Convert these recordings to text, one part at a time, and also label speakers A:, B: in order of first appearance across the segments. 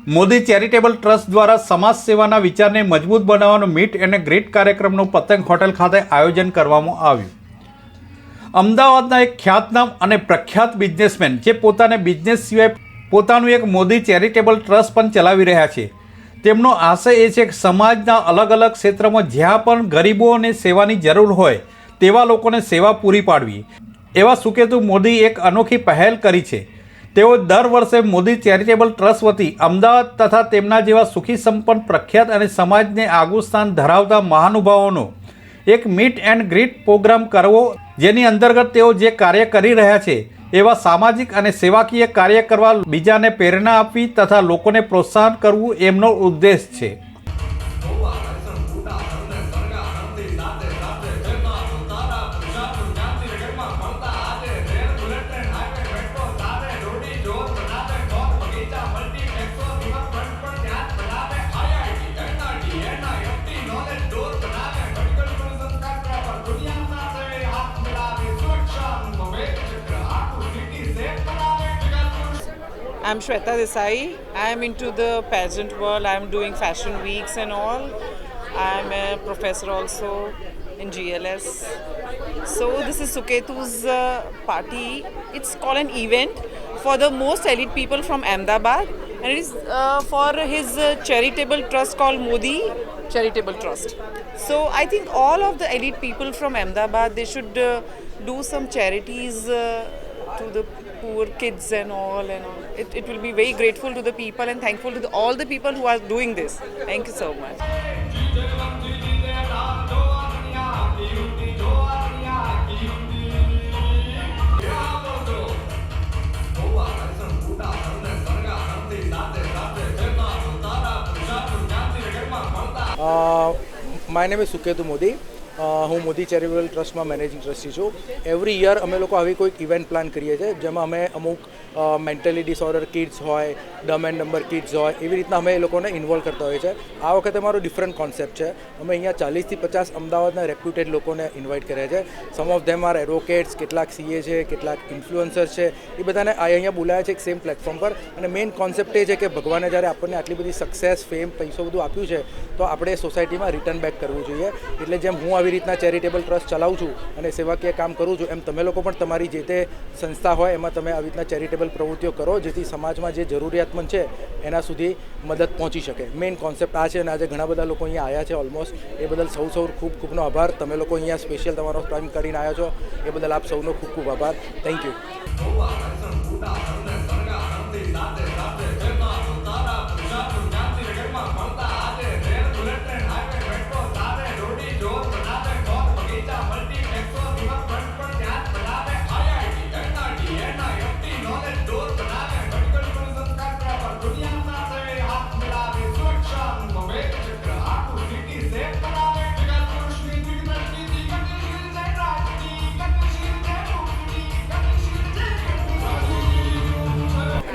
A: Modi charitable trust દ્વારા સમાજ સેવાના વિચારને મજબૂત બનાવવાનો મીટ અને ગ્રીટ કાર્યક્રમનું પતંગ હોટેલ ખાતે આયોજન કરવામાં આવ્યું। અમદાવાદના એક ખ્યાતનામ અને પ્રખ્યાત બિઝનેસમેન જે પોતાને બિઝનેસ સિવાય પોતાનું એક મોદી ચેરિટેબલ ટ્રસ્ટ પણ ચલાવી રહ્યા છે, તેમનો આશય એ છે કે સમાજના અલગ અલગ ક્ષેત્રમાં જ્યાં પણ ગરીબોને સેવાની જરૂર હોય તેવા લોકોને સેવા પૂરી પાડવી। એવા સુકેતુ મોદી એક અનોખી પહેલ કરી છે। તેઓ દર વર્ષે મોદી ચેરિટેબલ ટ્રસ્ટ વતી અમદાવાદ તથા તેમના જેવા સુખી સંપન્ન પ્રખ્યાત અને સમાજને આગવું સ્થાન ધરાવતા મહાનુભાવોનો એક મીટ એન્ડ ગ્રીટ પ્રોગ્રામ કરવો, જેની અંતર્ગત તેઓ જે કાર્ય કરી રહ્યા છે એવા સામાજિક અને સેવાકીય કાર્ય કરવા બીજાને પ્રેરણા આપવી તથા લોકોને પ્રોત્સાહન કરવું એમનો ઉદ્દેશ છે।
B: I'm Shweta Desai. I am into the pageant world. I am doing fashion weeks and all. I am a professor also in GLS. So this is Suketu's party. It's called an event for the most elite people from Ahmedabad, and it is for his charitable trust called Modi Charitable Trust. So I think all of the elite people from Ahmedabad, they should do some charities to the poor kids and all. It will be very grateful to the people and thankful to all the people who are doing this. Thank you so much.
C: My name is Suketu Modi. હું Modi charitable ટ્રસ્ટમાં managing trustee છું। Every year અમે લોકો આવી કોઈક event plan કરીએ છીએ, જેમાં અમે અમુક મેન્ટલી ડિસઓર્ડર કિડ્સ હોય, ડમ એન્ડ ડમ્બર કિડ્સ હોય, એવી રીતના અમે એ લોકોને ઇન્વોલ્વ કરતા હોઈએ છીએ। આ વખતે અમારો ડિફરન્ટ કોન્સેપ્ટ છે। અમે અહીંયા 40થી 50 અમદાવાદના રેપ્યુટેડ લોકોને ઇન્વાઇટ કર્યા છે। સમ ઓફ ધેમ આર એડવોકેટ્સ, કેટલાક સીએ છે, કેટલાક ઇન્ફ્લુઅન્સર્સ છે, એ બધાને અહીંયા બોલાયા છે એક સેમ પ્લેટફોર્મ પર। અને મેઇન કોન્સેપ્ટ એ છે કે ભગવાને જ્યારે આપણને આટલી બધી સક્સેસ, ફેમ, પૈસો બધું આપ્યું છે, તો આપણે સોસાયટીમાં રિટર્ન બેક કરવું જોઈએ। એટલે જેમ હું આવી રીતના ચેરિટેબલ ટ્રસ્ટ ચલાવું છું અને સેવાકીય કામ કરું છું, એમ તમે લોકો પણ તમારી જે તે સંસ્થા હોય એમાં તમે આવી રીતના ચેરિટેબલ પ્રવૃત્તિઓ કરો, જેથી સમાજમાં જે જરૂરિયાતમંદ છે એના સુધી મદદ પહોંચી શકે। મેઇન કોન્સેપ્ટ આ છે, અને આજે ઘણા બધા લોકો અહીંયા આવ્યા છે ઓલમોસ્ટ, એ બદલ સૌ ખૂબ ખૂબનો આભાર। તમે લોકો અહીંયા સ્પેશિયલ તમારો ટાઈમ કરીને આવ્યા છો, એ બદલ આપ સૌનો ખૂબ ખૂબ આભાર। Thank you.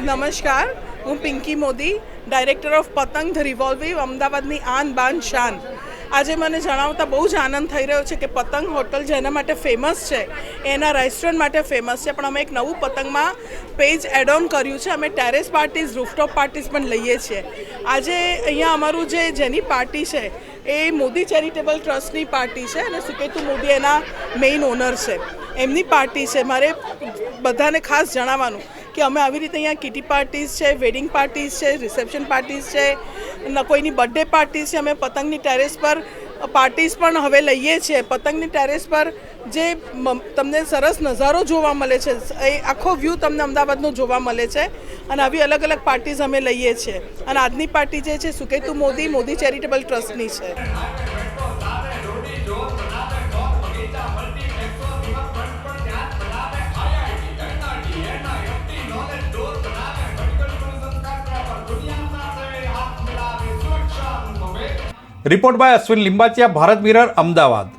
D: નમસ્કાર, હું પિંકી મોદી, ડાયરેક્ટર ઓફ પતંગ ધ રિવોલ્વિવ, અમદાવાદની આન બાન શાન। આજે મને જણાવતા બહુ જ આનંદ થઈ રહ્યો છે કે પતંગ હોટલ જેના માટે ફેમસ છે એના રેસ્ટોરન્ટ માટે ફેમસ છે, પણ અમે એક નવું પતંગમાં પેજ એડ ઓન કર્યું છે। અમે ટેરેસ પાર્ટીઝ, રૂફટોપ પાર્ટીઝ પણ લઈએ છીએ। આજે અહીંયા અમારું જેની પાર્ટી છે એ મોદી ચેરિટેબલ ટ્રસ્ટની પાર્ટી છે, અને સુકેતુ મોદી એના મેઇન ઓનર છે, એમની પાર્ટી છે। મારે બધાને ખાસ જણાવવાનું કે અમે આવી રીતે અહીંયા કિટી પાર્ટીઝ છે, વેડિંગ પાર્ટીઝ છે, રિસેપ્શન પાર્ટીઝ છે, કોઈની બર્થડે પાર્ટીઝ છે। અમે પતંગની ટેરેસ પર પાર્ટીઝ પણ હવે લઈએ છીએ। પતંગની ટેરેસ પર જે તમને સરસ નજારો જોવા મળે છે, એ આખો વ્યૂ તમને અમદાવાદનો જોવા મળે છે, અને આવી અલગ અલગ પાર્ટીઝ અમે લઈએ છીએ। અને આજની પાર્ટી જે છે સુકેતુ મોદી, મોદી ચેરિટેબલ ટ્રસ્ટની છે।
A: Report by Ashwin Limbachiya, Bharat mirror, Ahmedabad.